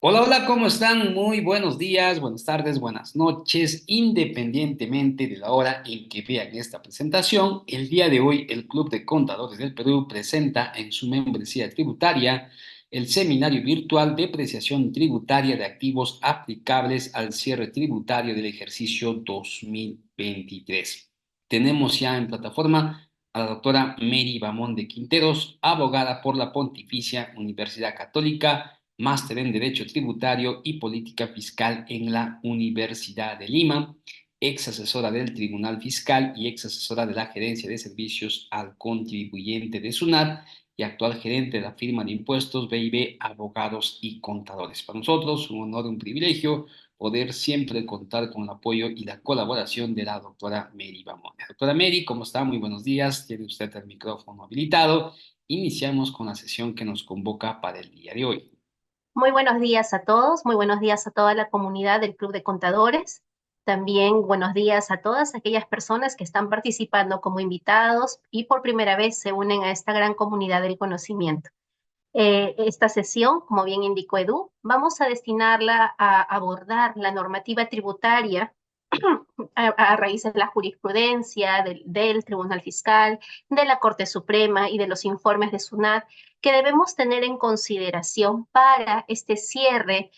Hola, hola, ¿cómo están? Muy buenos días, buenas tardes, buenas noches, independientemente de la hora en que vean esta presentación. El día de hoy, el Club de Contadores del Perú presenta en su membresía tributaria el seminario virtual de apreciación tributaria de activos aplicables al cierre tributario del ejercicio 2023. Tenemos ya en plataforma a la doctora Mary Bamón de Quinteros, abogada por la Pontificia Universidad Católica, máster en Derecho Tributario y Política Fiscal en la Universidad de Lima, ex asesora del Tribunal Fiscal y ex asesora de la Gerencia de Servicios al Contribuyente de SUNAT y actual gerente de la firma de impuestos BIB Abogados y Contadores. Para nosotros, un honor y un privilegio poder siempre contar con el apoyo y la colaboración de la doctora Mary Bamón. Doctora Mary, ¿cómo está? Muy buenos días. Tiene usted el micrófono habilitado. Iniciamos con la sesión que nos convoca para el día de hoy. Muy buenos días a todos, muy buenos días a toda la comunidad del Club de Contadores. También buenos días a todas aquellas personas que están participando como invitados y por primera vez se unen a esta gran comunidad del conocimiento. Esta sesión, como bien indicó Edu, vamos a destinarla a abordar la normativa tributaria a raíz de la jurisprudencia del Tribunal Fiscal, de la Corte Suprema y de los informes de SUNAT que debemos tener en consideración para este cierre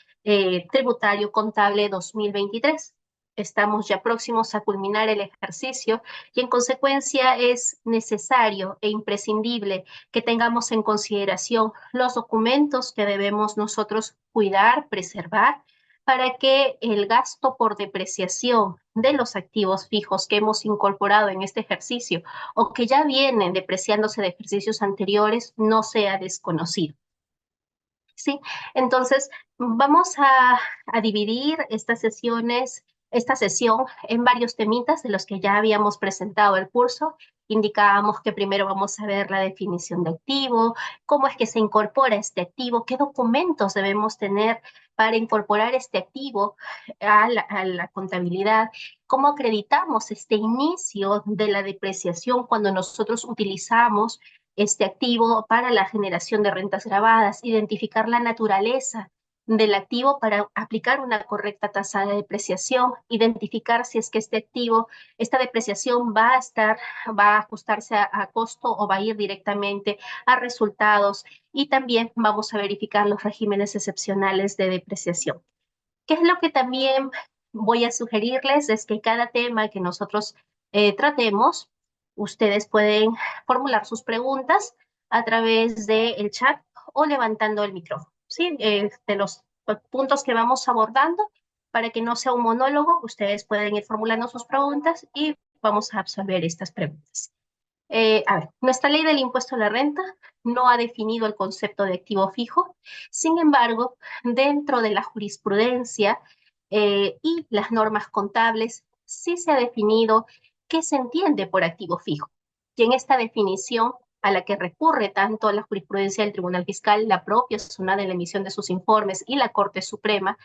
tributario contable 2023. Estamos ya próximos a culminar el ejercicio y en consecuencia es necesario e imprescindible que tengamos en consideración los documentos que debemos nosotros cuidar, preservar para que el gasto por depreciación de los activos fijos que hemos incorporado en este ejercicio o que ya vienen depreciándose de ejercicios anteriores no sea desconocido. ¿Sí? Entonces, vamos a dividir esta sesión en varios temitas de los que ya habíamos presentado el curso. Indicábamos que primero vamos a ver la definición de activo, cómo es que se incorpora este activo, qué documentos debemos tener para incorporar este activo a la contabilidad, cómo acreditamos este inicio de la depreciación cuando nosotros utilizamos este activo para la generación de rentas grabadas, identificar la naturaleza del activo para aplicar una correcta tasa de depreciación, identificar si es que este activo, esta depreciación va a ajustarse a costo o va a ir directamente a resultados y también vamos a verificar los regímenes excepcionales de depreciación. ¿Qué es lo que también voy a sugerirles? Es que cada tema que nosotros tratemos, ustedes pueden formular sus preguntas a través del chat o levantando el micrófono, ¿sí? De los puntos que vamos abordando, para que no sea un monólogo, ustedes pueden ir formulando sus preguntas y vamos a absolver estas preguntas. A ver, nuestra ley del impuesto a la renta no ha definido el concepto de activo fijo. Sin embargo, dentro de la jurisprudencia y las normas contables, sí se ha definido qué se entiende por activo fijo. Y en esta definición a la que recurre tanto la jurisprudencia del Tribunal Fiscal, la propia SUNAT en la emisión de sus informes y la Corte Suprema,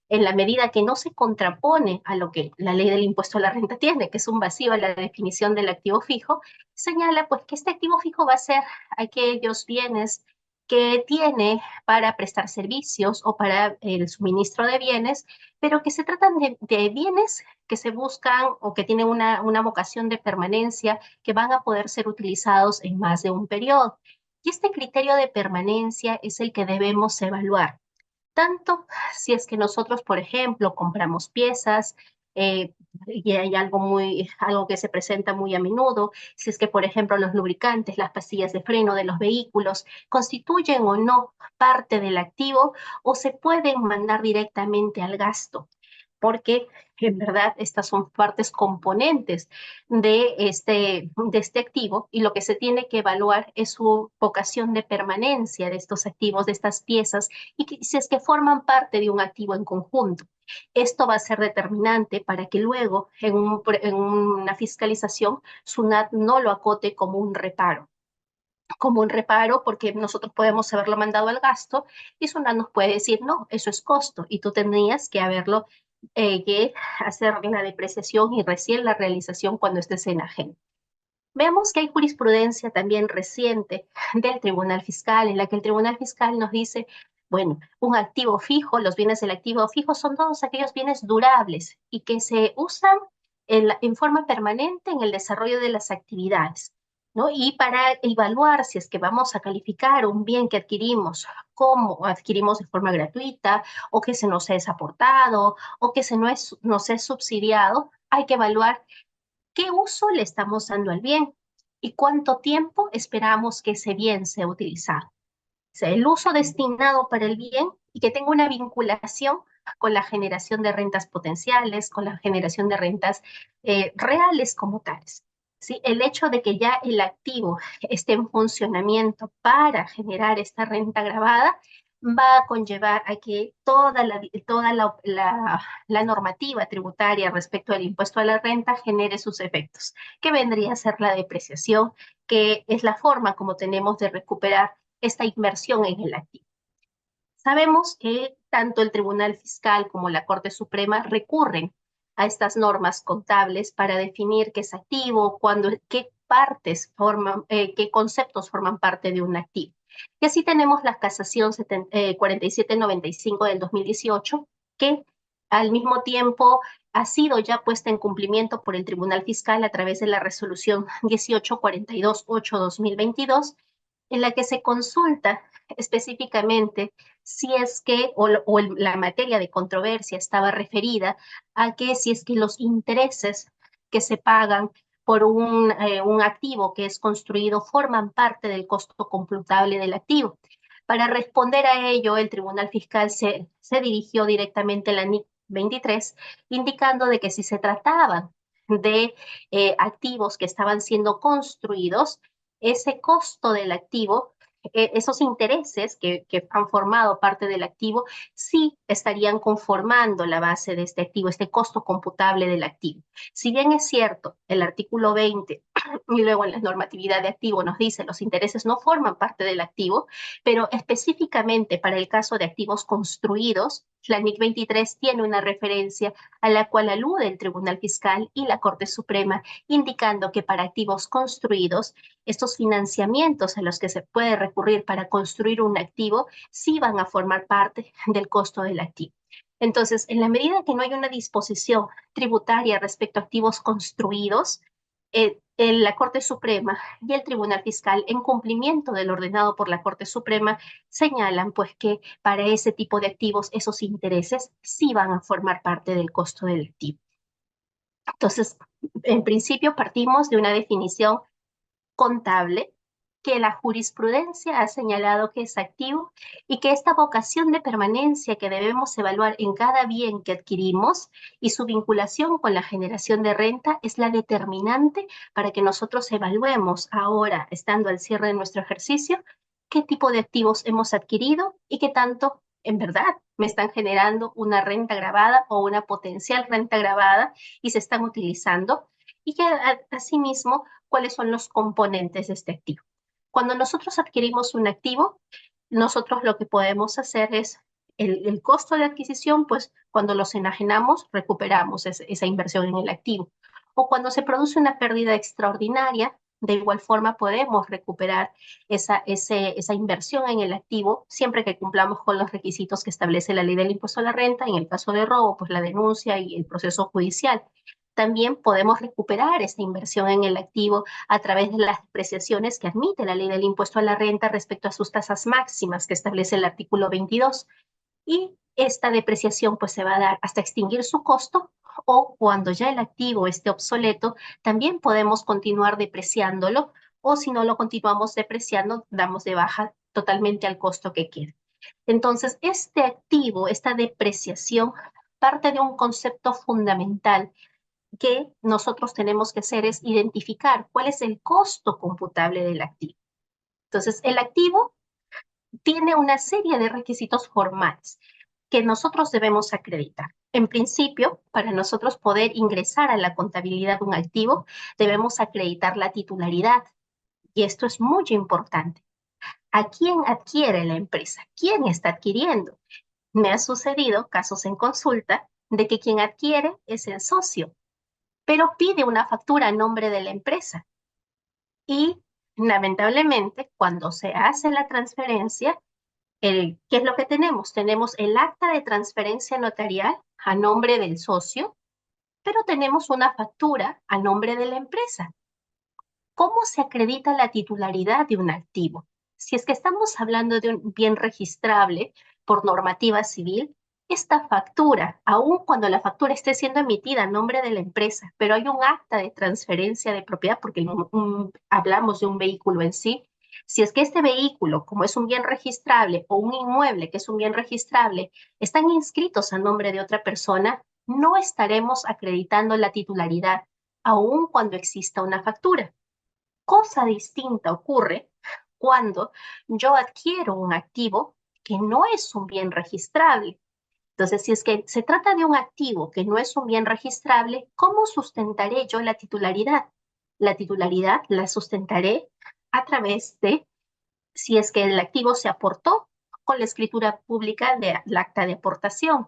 en la medida que no se contrapone a lo que la ley del impuesto a la renta tiene, que es un vacío en la definición del activo fijo, señala pues que este activo fijo va a ser aquellos bienes que tiene para prestar servicios o para el suministro de bienes, pero que se tratan de bienes que se buscan o que tienen una vocación de permanencia que van a poder ser utilizados en más de un periodo. Y este criterio de permanencia es el que debemos evaluar tanto si es que nosotros, por ejemplo, compramos piezas y hay algo que se presenta muy a menudo, si es que, por ejemplo, los lubricantes, las pastillas de freno de los vehículos constituyen o no parte del activo o se pueden mandar directamente al gasto porque en verdad estas son partes componentes de este activo y lo que se tiene que evaluar es su vocación de permanencia de estos activos, de estas piezas, y que, si es que forman parte de un activo en conjunto. Esto va a ser determinante para que luego en una fiscalización SUNAT no lo acote como un reparo, porque nosotros podemos haberlo mandado al gasto y SUNAT nos puede decir, no, eso es costo y tú tendrías que haberlo, que hacer la depreciación y recién la realización cuando estés en ajeno. Veamos que hay jurisprudencia también reciente del Tribunal Fiscal, en la que el Tribunal Fiscal nos dice, Bueno, un activo fijo, los bienes del activo fijo son todos aquellos bienes durables y que se usan en forma permanente en el desarrollo de las actividades, ¿no? Y para evaluar si es que vamos a calificar un bien que adquirimos como adquirimos de forma gratuita o que se nos es aportado o que nos es subsidiado, hay que evaluar qué uso le estamos dando al bien y cuánto tiempo esperamos que ese bien sea utilizado sea, el uso destinado para el bien y que tenga una vinculación con la generación de rentas potenciales, con la generación de rentas reales como tales. ¿Sí? El hecho de que ya el activo esté en funcionamiento para generar esta renta grabada va a conllevar a que toda la normativa tributaria respecto al impuesto a la renta genere sus efectos, que vendría a ser la depreciación, que es la forma como tenemos de recuperar esta inversión en el activo. Sabemos que tanto el Tribunal Fiscal como la Corte Suprema recurren a estas normas contables para definir qué es activo, qué partes forman, qué conceptos forman parte de un activo. Y así tenemos la casación 4795 del 2018, que al mismo tiempo ha sido ya puesta en cumplimiento por el Tribunal Fiscal a través de la resolución 1842-8-2022, en la que se consulta específicamente si es que, la materia de controversia estaba referida a que si es que los intereses que se pagan por un activo que es construido forman parte del costo computable del activo. Para responder a ello, el Tribunal Fiscal se dirigió directamente a la NIC 23, indicando de que si se trataba de activos que estaban siendo construidos, ese costo del activo esos intereses que han formado parte del activo sí estarían conformando la base de este activo, este costo computable del activo. Si bien es cierto, el artículo 20 y luego en la normatividad de activo nos dice los intereses no forman parte del activo, pero específicamente para el caso de activos construidos, la NIC 23 tiene una referencia a la cual alude el Tribunal Fiscal y la Corte Suprema, indicando que para activos construidos estos financiamientos a los que se puede recurrir para construir un activo sí van a formar parte del costo del activo. Entonces, en la medida que no hay una disposición tributaria respecto a activos construidos, la Corte Suprema y el Tribunal Fiscal, en cumplimiento del ordenado por la Corte Suprema, señalan pues que para ese tipo de activos esos intereses sí van a formar parte del costo del activo. Entonces, en principio partimos de una definición contable que la jurisprudencia ha señalado que es activo y que esta vocación de permanencia que debemos evaluar en cada bien que adquirimos y su vinculación con la generación de renta es la determinante para que nosotros evaluemos ahora, estando al cierre de nuestro ejercicio, qué tipo de activos hemos adquirido y qué tanto en verdad me están generando una renta grabada o una potencial renta grabada y se están utilizando y que asimismo cuáles son los componentes de este activo. Cuando nosotros adquirimos un activo, nosotros lo que podemos hacer es el costo de adquisición, pues cuando los enajenamos, recuperamos esa inversión en el activo. O cuando se produce una pérdida extraordinaria, de igual forma podemos recuperar esa inversión en el activo siempre que cumplamos con los requisitos que establece la ley del impuesto a la renta. En el caso de robo, pues la denuncia y el proceso judicial. También podemos recuperar esta inversión en el activo a través de las depreciaciones que admite la ley del impuesto a la renta respecto a sus tasas máximas que establece el artículo 22. Y esta depreciación pues se va a dar hasta extinguir su costo o cuando ya el activo esté obsoleto, también podemos continuar depreciándolo o si no lo continuamos depreciando, damos de baja totalmente al costo que quede. Entonces, este activo, esta depreciación, parte de un concepto fundamental que nosotros tenemos que hacer es identificar cuál es el costo computable del activo. Entonces, el activo tiene una serie de requisitos formales que nosotros debemos acreditar. En principio, para nosotros poder ingresar a la contabilidad de un activo, debemos acreditar la titularidad. Y esto es muy importante. ¿A quién adquiere la empresa? ¿Quién está adquiriendo? Me ha sucedido casos en consulta de que quien adquiere es el socio, pero pide una factura a nombre de la empresa. Y lamentablemente, cuando se hace la transferencia, ¿Qué es lo que tenemos? Tenemos el acta de transferencia notarial a nombre del socio, pero tenemos una factura a nombre de la empresa. ¿Cómo se acredita la titularidad de un activo? Si es que estamos hablando de un bien registrable por normativa civil, esta factura, aun cuando la factura esté siendo emitida a nombre de la empresa, pero hay un acta de transferencia de propiedad, porque hablamos de un vehículo en sí, si es que este vehículo, como es un bien registrable, o un inmueble que es un bien registrable, están inscritos a nombre de otra persona, no estaremos acreditando la titularidad, aun cuando exista una factura. Cosa distinta ocurre cuando yo adquiero un activo que no es un bien registrable. Entonces, si es que se trata de un activo que no es un bien registrable, ¿cómo sustentaré yo la titularidad? La titularidad la sustentaré a través de si es que el activo se aportó con la escritura pública del acta de aportación,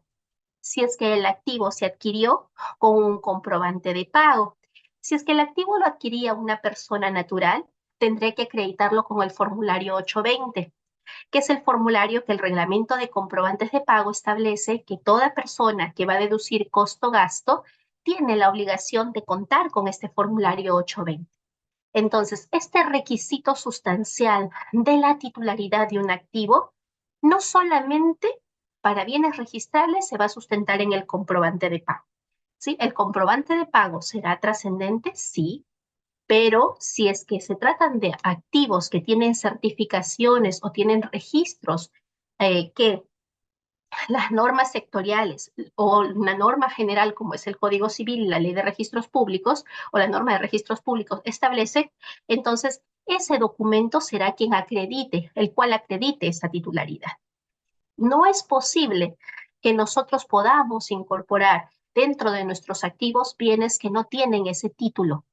si es que el activo se adquirió con un comprobante de pago. Si es que el activo lo adquiría una persona natural, tendré que acreditarlo con el formulario 820, que es el formulario que el reglamento de comprobantes de pago establece que toda persona que va a deducir costo-gasto tiene la obligación de contar con este formulario 820. Entonces, este requisito sustancial de la titularidad de un activo no solamente para bienes registrables se va a sustentar en el comprobante de pago. ¿Sí? El comprobante de pago será trascendente, sí, pero si es que se tratan de activos que tienen certificaciones o tienen registros que las normas sectoriales o una norma general como es el Código Civil, la Ley de Registros Públicos o la norma de registros públicos establece, entonces ese documento será quien acredite, el cual acredite esa titularidad. No es posible que nosotros podamos incorporar dentro de nuestros activos bienes que no tienen ese título,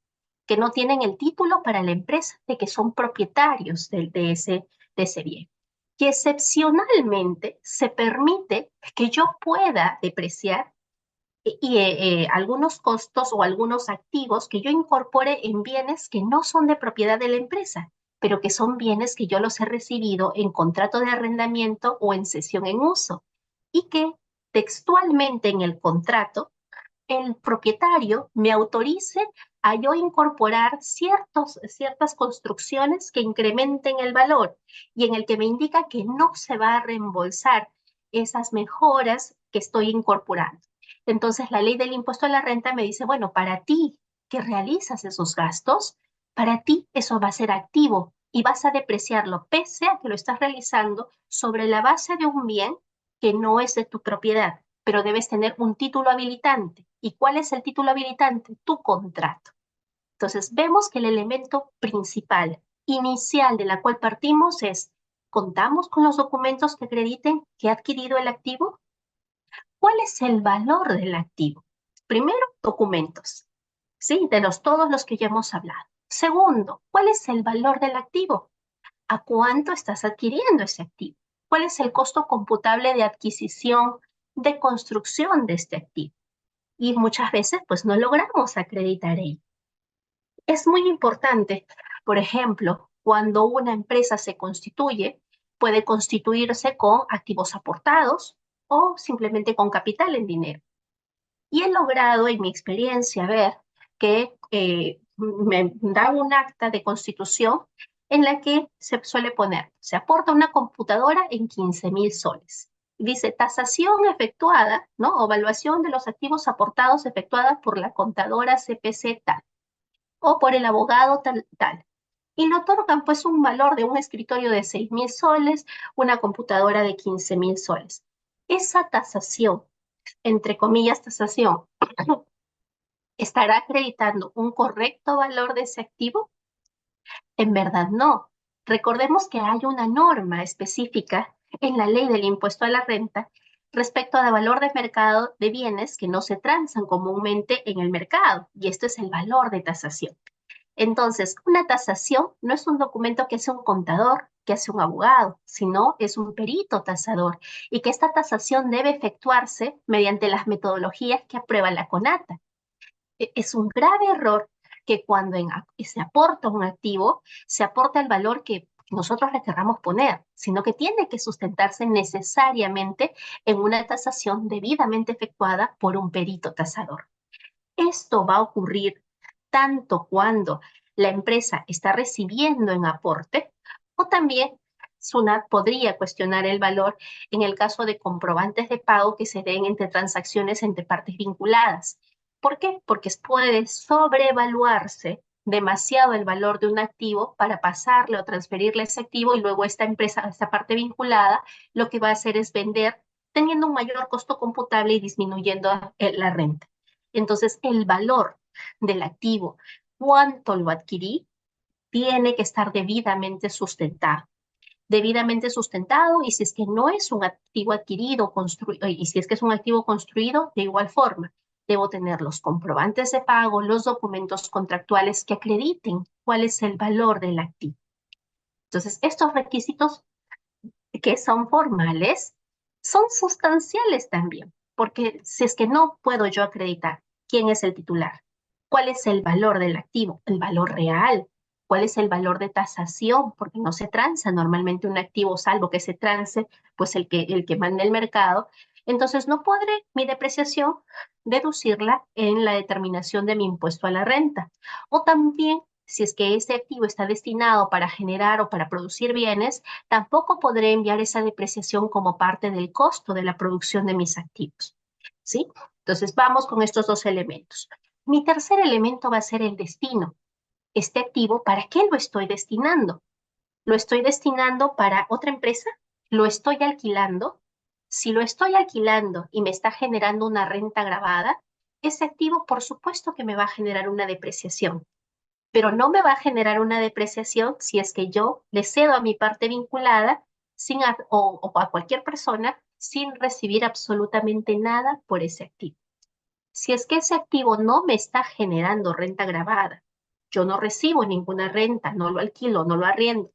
que no tienen el título para la empresa de que son propietarios de ese bien. Y excepcionalmente se permite que yo pueda depreciar algunos costos o algunos activos que yo incorpore en bienes que no son de propiedad de la empresa, pero que son bienes que yo los he recibido en contrato de arrendamiento o en cesión en uso, y que textualmente en el contrato el propietario me autorice a yo incorporar ciertas construcciones que incrementen el valor y en el que me indica que no se va a reembolsar esas mejoras que estoy incorporando. Entonces, la ley del impuesto a la renta me dice, bueno, para ti que realizas esos gastos, para ti eso va a ser activo y vas a depreciarlo pese a que lo estás realizando sobre la base de un bien que no es de tu propiedad, pero debes tener un título habilitante. ¿Y cuál es el título habilitante? Tu contrato. Entonces, vemos que el elemento principal, inicial de la cual partimos es, ¿contamos con los documentos que acrediten que ha adquirido el activo? ¿Cuál es el valor del activo? Primero, documentos, ¿sí? Todos los que ya hemos hablado. Segundo, ¿cuál es el valor del activo? ¿A cuánto estás adquiriendo ese activo? ¿Cuál es el costo computable de adquisición, de construcción de este activo? Y muchas veces pues no logramos acreditar ello. Es muy importante, por ejemplo, cuando una empresa se constituye, puede constituirse con activos aportados o simplemente con capital en dinero. Y he logrado, en mi experiencia, ver que me da un acta de constitución en la que se suele poner, se aporta una computadora en 15.000 soles. Dice tasación efectuada, ¿no? O evaluación de los activos aportados efectuada por la contadora CPC tal o por el abogado tal, tal. Y le otorgan pues un valor de un escritorio de 6.000 soles, una computadora de 15.000 soles. Esa tasación, entre comillas tasación, ¿estará acreditando un correcto valor de ese activo? En verdad no. Recordemos que hay una norma específica en la ley del impuesto a la renta respecto al valor de mercado de bienes que no se transan comúnmente en el mercado, y esto es el valor de tasación. Entonces, una tasación no es un documento que hace un contador, que hace un abogado, sino es un perito tasador, y que esta tasación debe efectuarse mediante las metodologías que aprueba la CONATA. Es un grave error que cuando se aporta un activo, se aporta el valor que nosotros le querramos poner, sino que tiene que sustentarse necesariamente en una tasación debidamente efectuada por un perito tasador. Esto va a ocurrir tanto cuando la empresa está recibiendo en aporte o también SUNAT podría cuestionar el valor en el caso de comprobantes de pago que se den entre transacciones entre partes vinculadas. ¿Por qué? Porque puede sobrevaluarse demasiado el valor de un activo para pasarle o transferirle ese activo y luego esta empresa, esta parte vinculada, lo que va a hacer es vender teniendo un mayor costo computable y disminuyendo la renta. Entonces, el valor del activo, cuánto lo adquirí, tiene que estar debidamente sustentado, y si es que no es un activo adquirido, construido, y si es que es un activo construido, de igual forma, debo tener los comprobantes de pago, los documentos contractuales que acrediten cuál es el valor del activo. Entonces, estos requisitos que son formales son sustanciales también, porque si es que no puedo yo acreditar quién es el titular, cuál es el valor del activo, el valor real, cuál es el valor de tasación, porque no se transa normalmente un activo, salvo que se trance, pues el que manda el mercado, entonces no podré mi depreciación deducirla en la determinación de mi impuesto a la renta. O también, si es que ese activo está destinado para generar o para producir bienes, tampoco podré enviar esa depreciación como parte del costo de la producción de mis activos. ¿Sí? Entonces vamos con estos dos elementos. Mi tercer elemento va a ser el destino. Este activo, ¿para qué lo estoy destinando? ¿Lo estoy destinando para otra empresa? ¿Lo estoy alquilando? Si lo estoy alquilando y me está generando una renta grabada, ese activo por supuesto que me va a generar una depreciación, pero no me va a generar una depreciación si es que yo le cedo a mi parte vinculada o a cualquier persona sin recibir absolutamente nada por ese activo. Si es que ese activo no me está generando renta grabada, yo no recibo ninguna renta, no lo alquilo, no lo arriendo.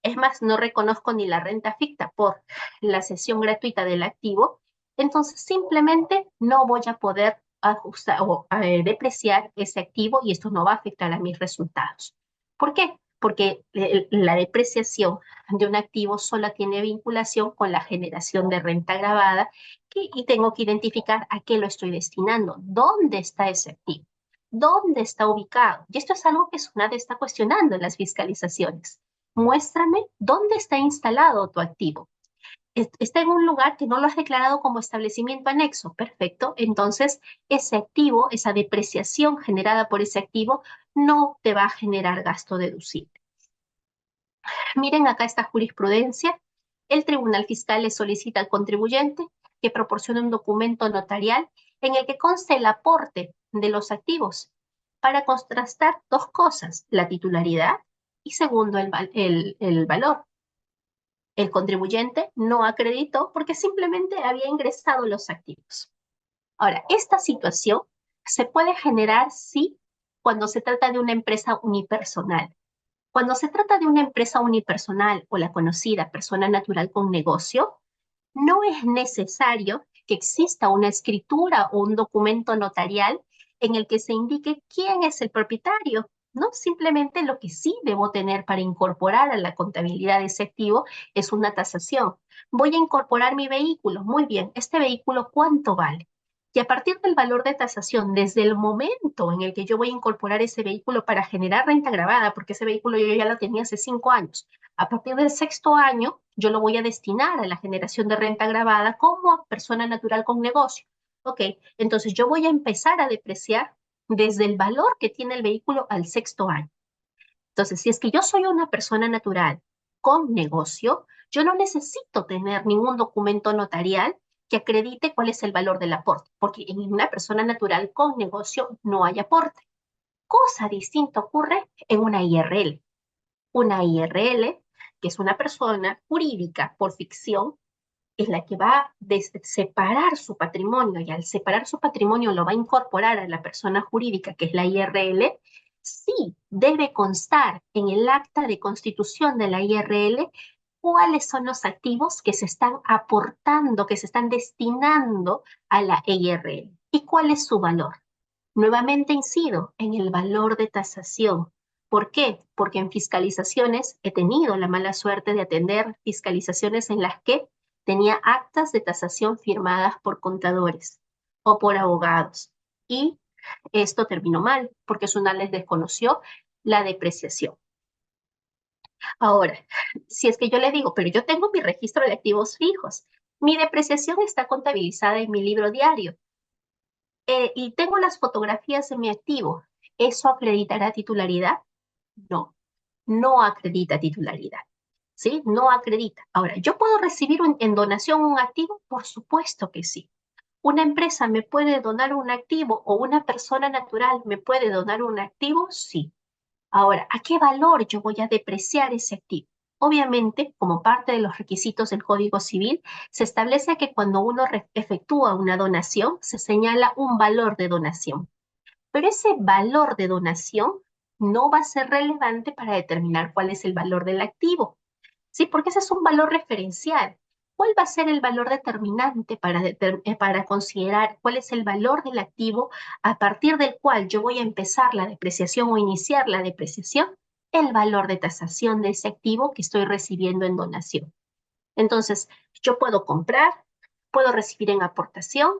Es más, no reconozco ni la renta ficta por la cesión gratuita del activo, entonces simplemente no voy a poder ajustar o depreciar ese activo y esto no va a afectar a mis resultados. ¿Por qué? Porque la depreciación de un activo solo tiene vinculación con la generación de renta gravada y tengo que identificar a qué lo estoy destinando, dónde está ese activo, dónde está ubicado. Y esto es algo que SUNAT está cuestionando en las fiscalizaciones. Muéstrame dónde está instalado tu activo. Está en un lugar que no lo has declarado como establecimiento anexo. Perfecto. Entonces, ese activo, esa depreciación generada por ese activo, no te va a generar gasto deducible. Miren acá esta jurisprudencia. El Tribunal Fiscal le solicita al contribuyente que proporcione un documento notarial en el que conste el aporte de los activos para contrastar dos cosas, la titularidad y segundo, el valor. El contribuyente no acreditó porque simplemente había ingresado los activos. Ahora, esta situación se puede generar, sí, cuando se trata de una empresa unipersonal. Cuando se trata de una empresa unipersonal o la conocida persona natural con negocio, no es necesario que exista una escritura o un documento notarial en el que se indique quién es el propietario, ¿no? Simplemente lo que sí debo tener para incorporar a la contabilidad de ese activo es una tasación. Voy a incorporar mi vehículo. Muy bien, ¿este vehículo cuánto vale? Y a partir del valor de tasación, desde el momento en el que yo voy a incorporar ese vehículo para generar renta grabada, porque ese vehículo yo ya lo tenía hace 5 años, a partir del sexto año, yo lo voy a destinar a la generación de renta grabada como persona natural con negocio. Ok, entonces yo voy a empezar a depreciar desde el valor que tiene el vehículo al sexto año. Entonces, si es que yo soy una persona natural con negocio, yo no necesito tener ningún documento notarial que acredite cuál es el valor del aporte, porque en una persona natural con negocio no hay aporte. Cosa distinta ocurre en una IRL. Una IRL, que es una persona jurídica por ficción, es la que va a separar su patrimonio y al separar su patrimonio lo va a incorporar a la persona jurídica, que es la IRL, sí debe constar en el acta de constitución de la IRL cuáles son los activos que se están aportando, que se están destinando a la IRL y cuál es su valor. Nuevamente incido en el valor de tasación. ¿Por qué? Porque en fiscalizaciones he tenido la mala suerte de atender fiscalizaciones en las que tenía actas de tasación firmadas por contadores o por abogados. Y esto terminó mal, porque Sunal les desconoció la depreciación. Ahora, si es que yo le digo, pero yo tengo mi registro de activos fijos, mi depreciación está contabilizada en mi libro diario, y tengo las fotografías de mi activo, ¿eso acreditará titularidad? No, no acredita titularidad. ¿Sí? No acredita. Ahora, ¿yo puedo recibir en donación un activo? Por supuesto que sí. ¿Una empresa me puede donar un activo o una persona natural me puede donar un activo? Sí. Ahora, ¿a qué valor yo voy a depreciar ese activo? Obviamente, como parte de los requisitos del Código Civil, se establece que cuando uno efectúa una donación, se señala un valor de donación. Pero ese valor de donación no va a ser relevante para determinar cuál es el valor del activo. ¿Sí? Porque ese es un valor referencial. ¿Cuál va a ser el valor determinante para considerar cuál es el valor del activo a partir del cual yo voy a empezar la depreciación o iniciar la depreciación? El valor de tasación de ese activo que estoy recibiendo en donación. Entonces, yo puedo comprar, puedo recibir en aportación,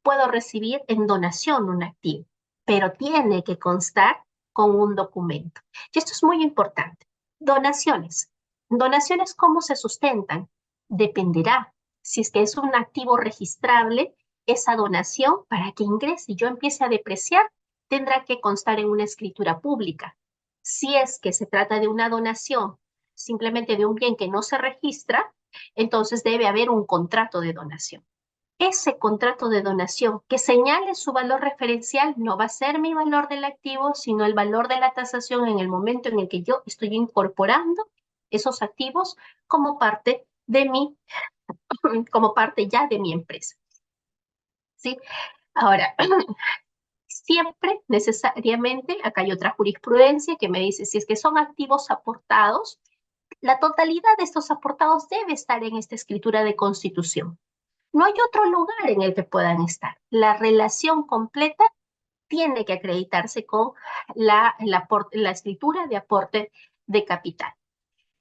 puedo recibir en donación un activo, pero tiene que constar con un documento. Y esto es muy importante. Donaciones. Donaciones, ¿cómo se sustentan? Dependerá. Si es que es un activo registrable, esa donación, para que ingrese y yo empiece a depreciar, tendrá que constar en una escritura pública. Si es que se trata de una donación, simplemente de un bien que no se registra, entonces debe haber un contrato de donación. Ese contrato de donación que señale su valor referencial no va a ser mi valor del activo, sino el valor de la tasación en el momento en el que yo estoy incorporando esos activos como parte de mi, como parte ya de mi empresa. ¿Sí? Ahora, siempre necesariamente, acá hay otra jurisprudencia que me dice si es que son activos aportados, la totalidad de estos aportados debe estar en esta escritura de constitución. No hay otro lugar en el que puedan estar. La relación completa tiene que acreditarse con la escritura de aporte de capital.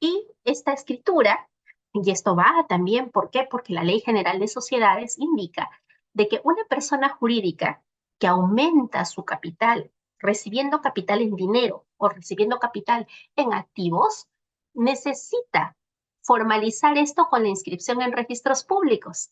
Y esta escritura, y esto va también, ¿por qué? Porque la Ley General de Sociedades indica de que una persona jurídica que aumenta su capital, recibiendo capital en dinero o recibiendo capital en activos, necesita formalizar esto con la inscripción en registros públicos.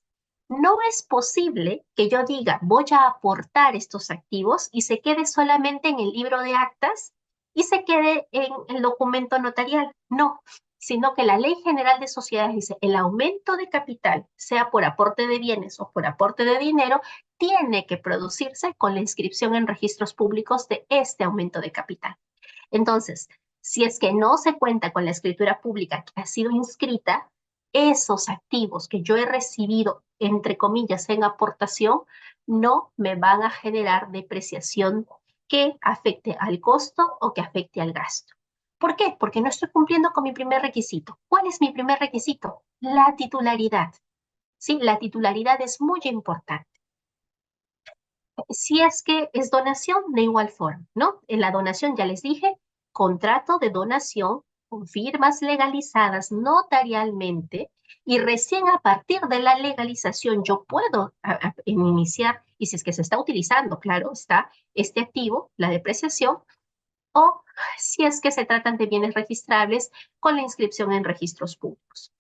No es posible que yo diga, voy a aportar estos activos y se quede solamente en el libro de actas y se quede en el documento notarial. No, sino que la Ley General de Sociedades dice el aumento de capital, sea por aporte de bienes o por aporte de dinero, tiene que producirse con la inscripción en registros públicos de este aumento de capital. Entonces, si es que no se cuenta con la escritura pública que ha sido inscrita, esos activos que yo he recibido, entre comillas, en aportación, no me van a generar depreciación que afecte al costo o que afecte al gasto. ¿Por qué? Porque no estoy cumpliendo con mi primer requisito. ¿Cuál es mi primer requisito? La titularidad. Sí, la titularidad es muy importante. Si es que es donación, de igual forma, ¿no? En la donación, ya les dije, contrato de donación con firmas legalizadas notarialmente y recién a partir de la legalización yo puedo iniciar, y si es que se está utilizando, claro, está este activo, la depreciación, o si es que se tratan de bienes registrables con la inscripción en registros públicos.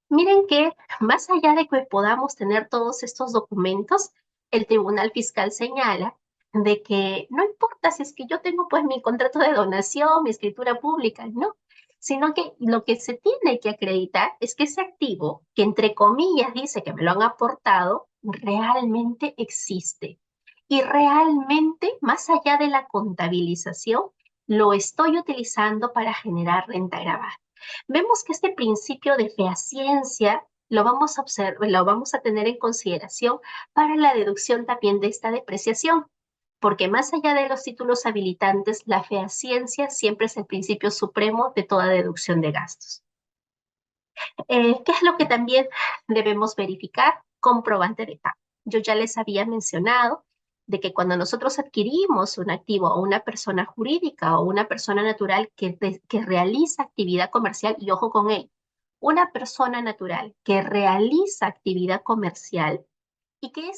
Miren que más allá de que podamos tener todos estos documentos, el Tribunal Fiscal señala de que no importa si es que yo tengo pues mi contrato de donación, mi escritura pública, no, sino que lo que se tiene que acreditar es que ese activo, que entre comillas dice que me lo han aportado, realmente existe. Y realmente, más allá de la contabilización, lo estoy utilizando para generar renta grabada. Vemos que este principio de fehaciencia lo vamos a observar, lo vamos a tener en consideración para la deducción también de esta depreciación, porque más allá de los títulos habilitantes, la fehaciencia siempre es el principio supremo de toda deducción de gastos. ¿Qué es lo que también debemos verificar? Comprobante de pago. Yo ya les había mencionado de que cuando nosotros adquirimos un activo o una persona jurídica o una persona natural que realiza actividad comercial, y ojo con él, una persona natural que realiza actividad comercial y que